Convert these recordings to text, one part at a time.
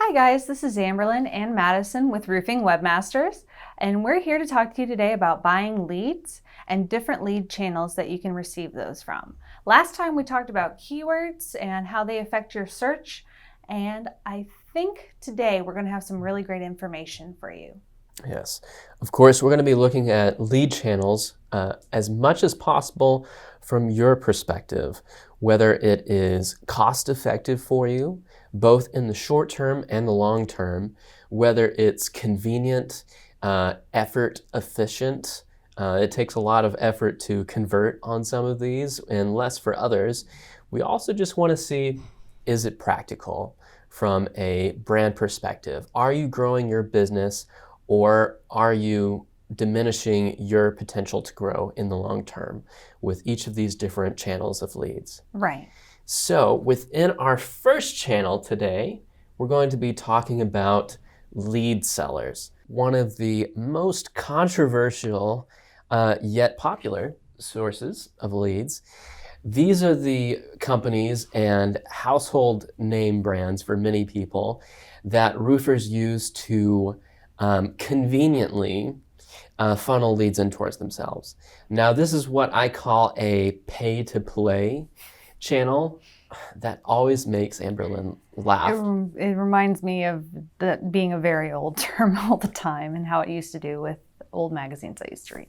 Hi guys, this is Amberlyn and Madison with Roofing Webmasters, and we're here to talk to you today about buying leads and different lead channels that you can receive those from. Last time we talked about keywords and how they affect your search, and I think today we're going to have some really great information for you. Yes, of course, we're going to be looking at lead channels as much as possible from your perspective, whether it is cost effective for you, both in the short term and the long term, whether it's convenient, effort efficient. It takes a lot of effort to convert on some of these and less for others. We also just want to see, is it practical from a brand perspective? Are you growing your business? Or are you diminishing your potential to grow in the long term with each of these different channels of leads? Right. So within our first channel today, we're going to be talking about lead sellers, one of the most controversial yet popular sources of leads. These are the companies and household name brands for many people that roofers use to conveniently funnel leads in towards themselves. Now, this is what I call a pay-to-play channel. That always makes Amberlyn laugh. It reminds me of that being a very old term all the time and how it used to do with old magazines I used to read.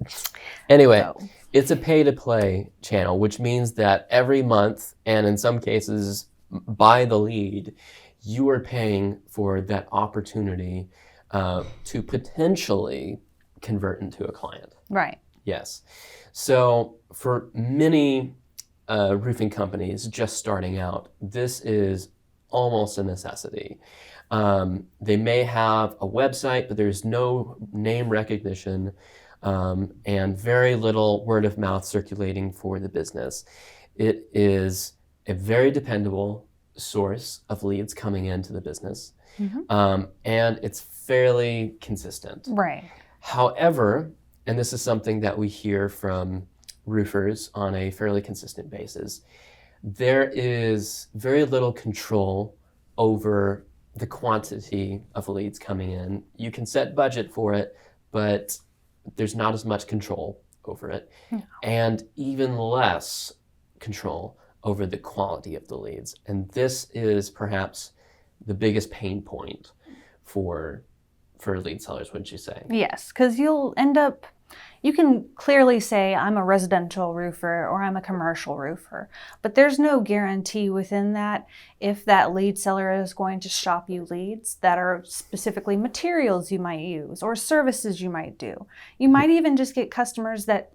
Anyway, it's a pay-to-play channel, which means that every month, and in some cases by the lead, you are paying for that opportunity to potentially convert into a client. Right. Yes. So for many roofing companies just starting out, this is almost a necessity. They may have a website, but there's no name recognition and very little word of mouth circulating for the business. It is a very dependable source of leads coming into the business. Mm-hmm. And it's fairly consistent. Right. However, and this is something that we hear from roofers on a fairly consistent basis, there is very little control over the quantity of leads coming in. You can set budget for it, but there's not as much control over it, and even less control over the quality of the leads. And this is perhaps the biggest pain point for lead sellers, wouldn't you say? Yes, because you can clearly say I'm a residential roofer or I'm a commercial roofer, but there's no guarantee within that if that lead seller is going to shop you leads that are specifically materials you might use or services you might do. You might even just get customers that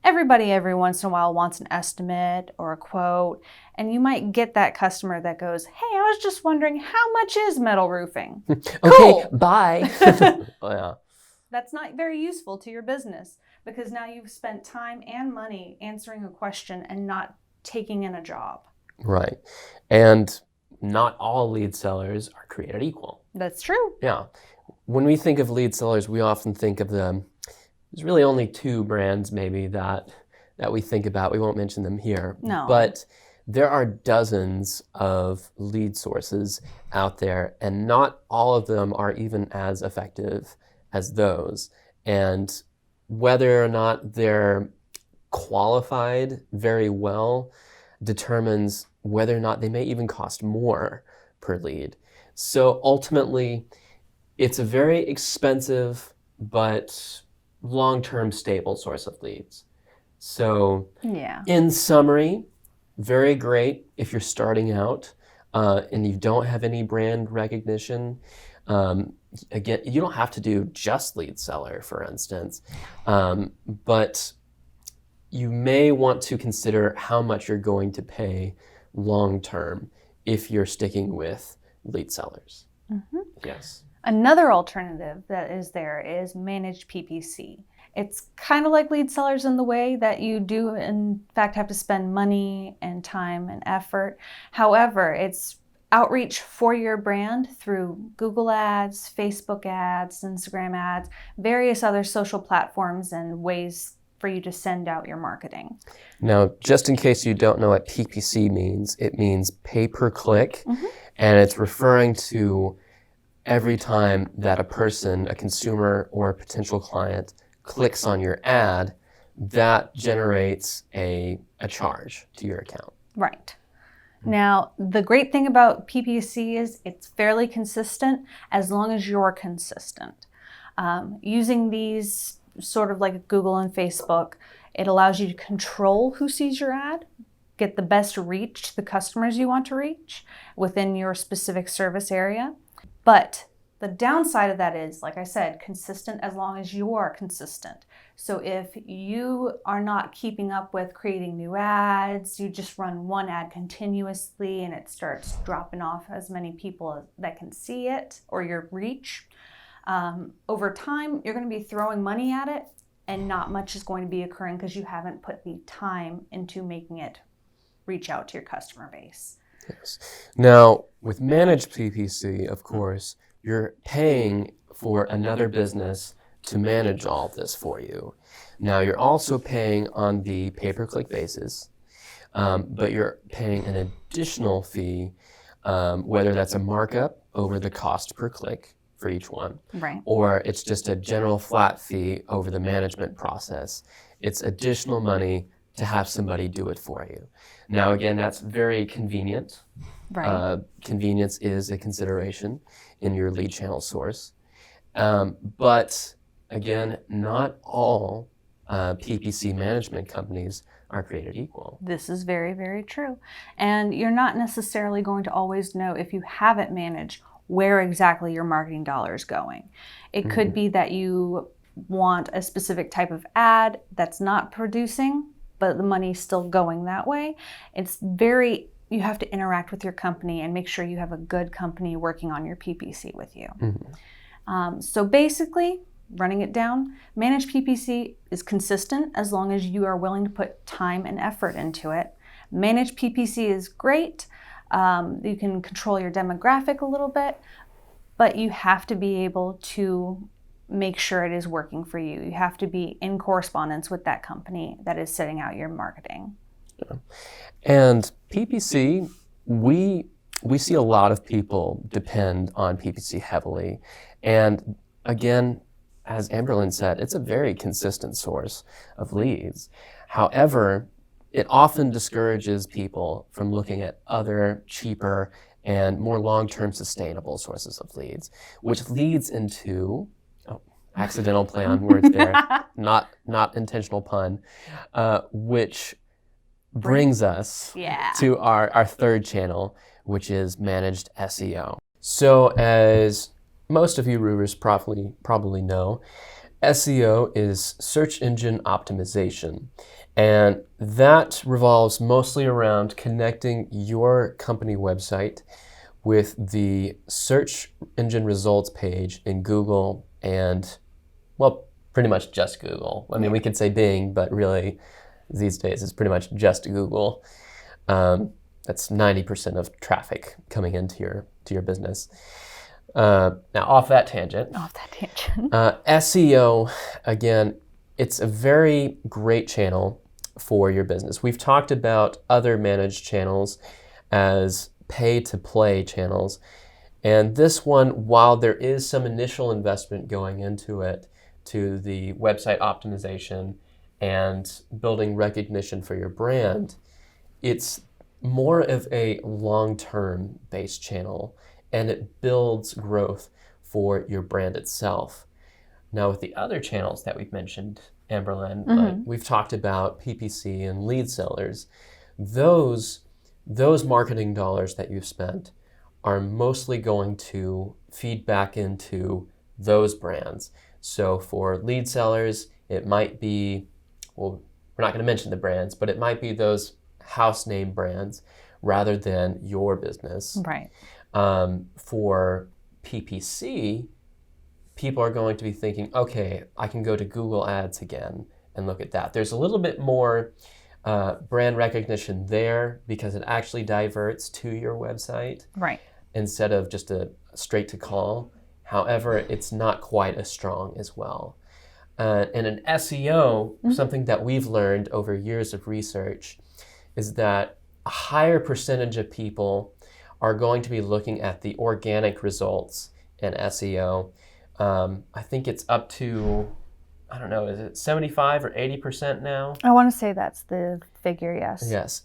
everybody every once in a while wants an estimate or a quote, and you might get that customer that goes, hey, I was just wondering how much is metal roofing? Okay, bye. Oh, yeah. That's not very useful to your business because now you've spent time and money answering a question and not taking in a job. Right. And not all lead sellers are created equal. That's true. Yeah. When we think of lead sellers, we often think of them. There's really only two brands maybe that we think about. We won't mention them here. No. But there are dozens of lead sources out there, and not all of them are even as effective as those. And whether or not they're qualified very well determines whether or not they may even cost more per lead. So ultimately, it's a very expensive but long-term stable source of leads. So in summary, very great if you're starting out and you don't have any brand recognition. Again, you don't have to do just lead seller, for instance, but you may want to consider how much you're going to pay long-term if you're sticking with lead sellers. Mm-hmm. Yes. Another alternative that is there is managed PPC. It's kind of like lead sellers in the way that you do, in fact, have to spend money and time and effort. However, it's outreach for your brand through Google ads, Facebook ads, Instagram ads, various other social platforms and ways for you to send out your marketing. Now, just in case you don't know what PPC means, it means pay per click, and it's referring to every time that a person, a consumer or a potential client clicks on your ad, that generates a charge to your account. Right. Now, the great thing about PPC is it's fairly consistent as long as you're consistent. Using these sort of like Google and Facebook, it allows you to control who sees your ad, get the best reach to the customers you want to reach within your specific service area. But the downside of that is, like I said, consistent as long as you are consistent. So if you are not keeping up with creating new ads, you just run one ad continuously and it starts dropping off as many people that can see it or your reach, over time, you're going to be throwing money at it and not much is going to be occurring because you haven't put the time into making it reach out to your customer base. Yes. Now, with managed PPC, of course, you're paying for another business to manage all of this for you. Now, you're also paying on the pay-per-click basis, but you're paying an additional fee, whether that's a markup over the cost per click for each one, Right. or it's just a general flat fee over the management process. It's additional money to have somebody do it for you. Now, again, that's very convenient. Right. Convenience is a consideration in your lead channel source. But again, not all PPC management companies are created equal. This is very, very true. And you're not necessarily going to always know, if you haven't managed, where exactly your marketing dollar is going. It could be that you want a specific type of ad that's not producing, but the money's still going that way. You have to interact with your company and make sure you have a good company working on your PPC with you. So basically, running it down, managed PPC is consistent as long as you are willing to put time and effort into it. Managed PPC is great. You can control your demographic a little bit, but you have to be able to make sure it is working for you. You have to be in correspondence with that company that is setting out your marketing. Yeah. And PPC, we see a lot of people depend on PPC heavily. And again, as Amberlynn said, it's a very consistent source of leads. However, it often discourages people from looking at other cheaper and more long-term sustainable sources of leads, which leads into, accidental play on words there, not intentional pun, which brings us to our third channel, which is managed SEO. So as most of you roofers probably know, SEO is search engine optimization. And that revolves mostly around connecting your company website with the search engine results page in Google and, well, pretty much just Google. I mean, we could say Bing, but really these days it's pretty much just Google. That's 90% of traffic coming into your business. Now, off that tangent. SEO, again, it's a very great channel for your business. We've talked about other managed channels as pay-to-play channels. And this one, while there is some initial investment going into it, to the website optimization and building recognition for your brand, it's more of a long-term based channel, and it builds growth for your brand itself. Now, with the other channels that we've mentioned, Amberlynn, we've talked about PPC and lead sellers. Those marketing dollars that you've spent are mostly going to feed back into those brands. So for lead sellers, it might be, well, we're not going to mention the brands, but it might be those house name brands rather than your business. Right. For PPC, people are going to be thinking, okay, I can go to Google Ads again and look at that. There's a little bit more brand recognition there because it actually diverts to your website, right, instead of just a straight to call. However, it's not quite as strong as well. And in SEO, something that we've learned over years of research is that a higher percentage of people are going to be looking at the organic results in SEO. I think it's up to, I don't know, is it 75 or 80% now? I want to say that's the figure, yes. Yes.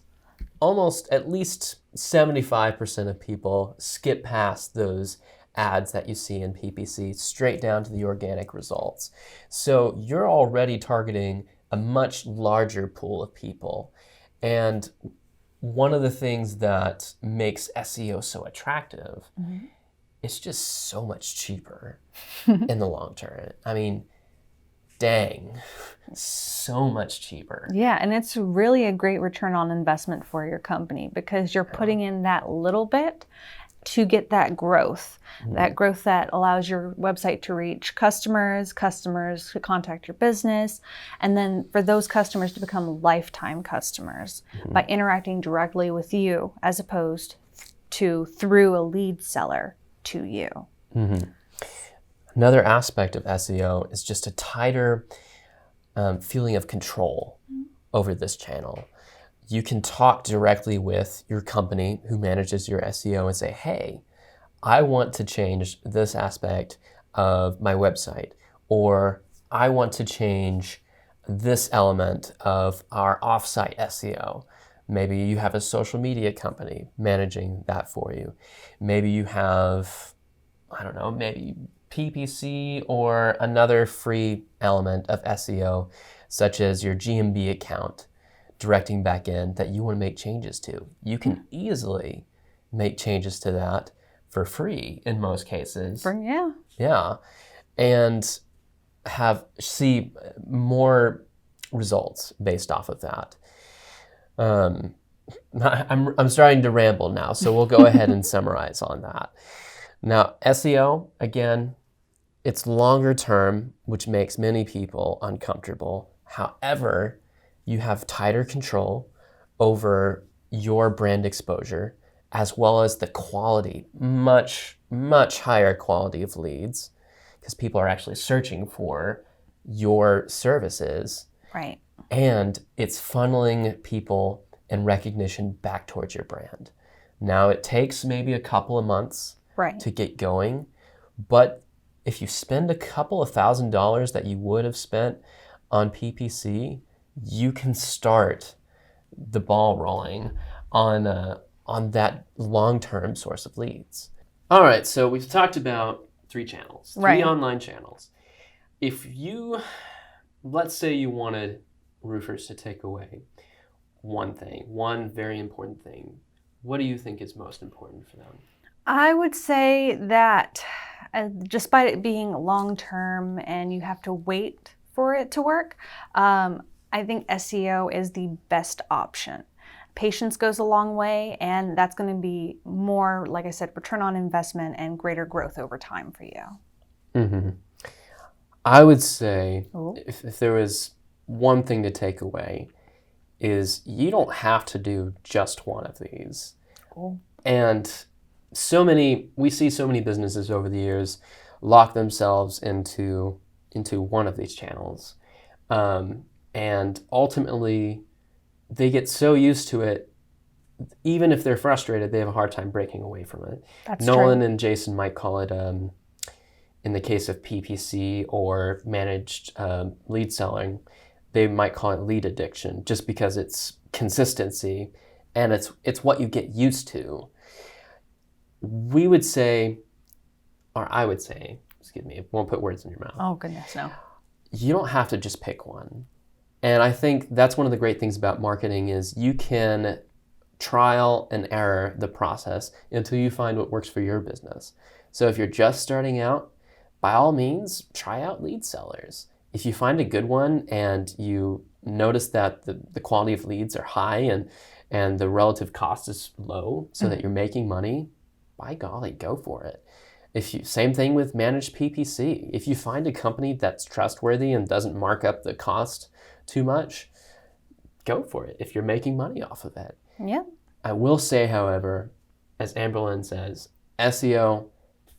Almost at least 75% of people skip past those ads that you see in PPC straight down to the organic results. So you're already targeting a much larger pool of people. And one of the things that makes SEO so attractive, it's just so much cheaper in the long term. I mean, dang, so much cheaper. Yeah, and it's really a great return on investment for your company because you're putting in that little bit to get that growth that allows your website to reach customers to contact your business, and then for those customers to become lifetime customers by interacting directly with you as opposed to through a lead seller to you. Another aspect of SEO is just a tighter feeling of control over this channel. You can talk directly with your company who manages your SEO and say, hey, I want to change this aspect of my website, or I want to change this element of our offsite SEO. Maybe you have a social media company managing that for you. Maybe you have, I don't know, maybe PPC or another free element of SEO, such as your GMB account directing back in that you want to make changes to. You can easily make changes to that for free in most cases. Yeah. And see more results based off of that. I'm starting to ramble now, so we'll go ahead and summarize on that. Now, SEO, again, it's longer term, which makes many people uncomfortable. However, you have tighter control over your brand exposure, as well as the quality, much, much higher quality of leads, because people are actually searching for your services. Right. And it's funneling people and recognition back towards your brand. Now, it takes maybe a couple of months to get going, but if you spend a couple of $1,000s that you would have spent on PPC, you can start the ball rolling on that long-term source of leads. All right, so we've talked about 3 channels, 3 online channels. If you, let's say you wanted roofers to take away one very important thing, what do you think is most important for them? I would say that despite it being long-term and you have to wait for it to work, I think SEO is the best option. Patience goes a long way, and that's going to be more, like I said, return on investment and greater growth over time for you. I would say if there was one thing to take away is you don't have to do just one of these. And we see so many businesses over the years lock themselves into one of these channels. And ultimately, they get so used to it, even if they're frustrated, they have a hard time breaking away from it. Nolan and Jason might call it, in the case of PPC or managed lead selling, they might call it lead addiction, just because it's consistency and it's what you get used to. We would say, or I would say, excuse me, won't put words in your mouth. Oh, goodness, no. You don't have to just pick one. And I think that's one of the great things about marketing is you can trial and error the process until you find what works for your business. So if you're just starting out, by all means, try out lead sellers. If you find a good one and you notice that the quality of leads are high and the relative cost is low so that you're making money, by golly, go for it. Same thing with managed PPC. If you find a company that's trustworthy and doesn't mark up the cost too much, go for it if you're making money off of it. Yeah. I will say, however, as Amberlynn says, SEO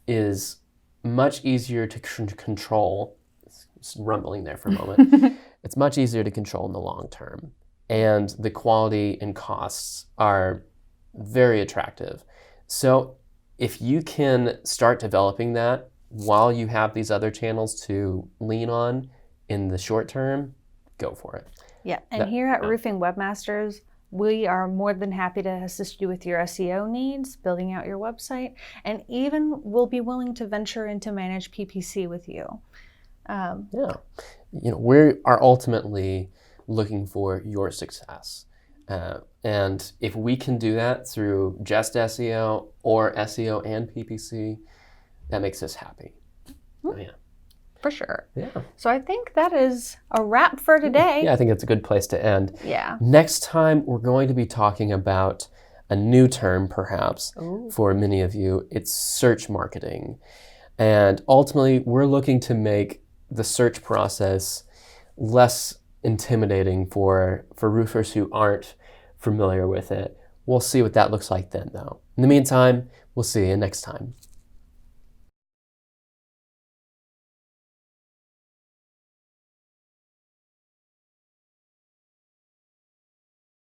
is much easier to control. It's rumbling there for a moment. It's much easier to control in the long term. And the quality and costs are very attractive. So if you can start developing that while you have these other channels to lean on in the short term, go for it. Yeah, and here at Roofing Webmasters, we are more than happy to assist you with your SEO needs, building out your website, and even we'll be willing to venture into managed PPC with you. Yeah, we are ultimately looking for your success. And if we can do that through just SEO or SEO and PPC, that makes us happy. Oh, yeah. For sure. Yeah. So I think that is a wrap for today. Yeah, I think it's a good place to end. Yeah. Next time, we're going to be talking about a new term, perhaps, for many of you. It's search marketing. And ultimately, we're looking to make the search process less intimidating for roofers who aren't familiar with it. We'll see what that looks like then, though. In the meantime, we'll see you next time.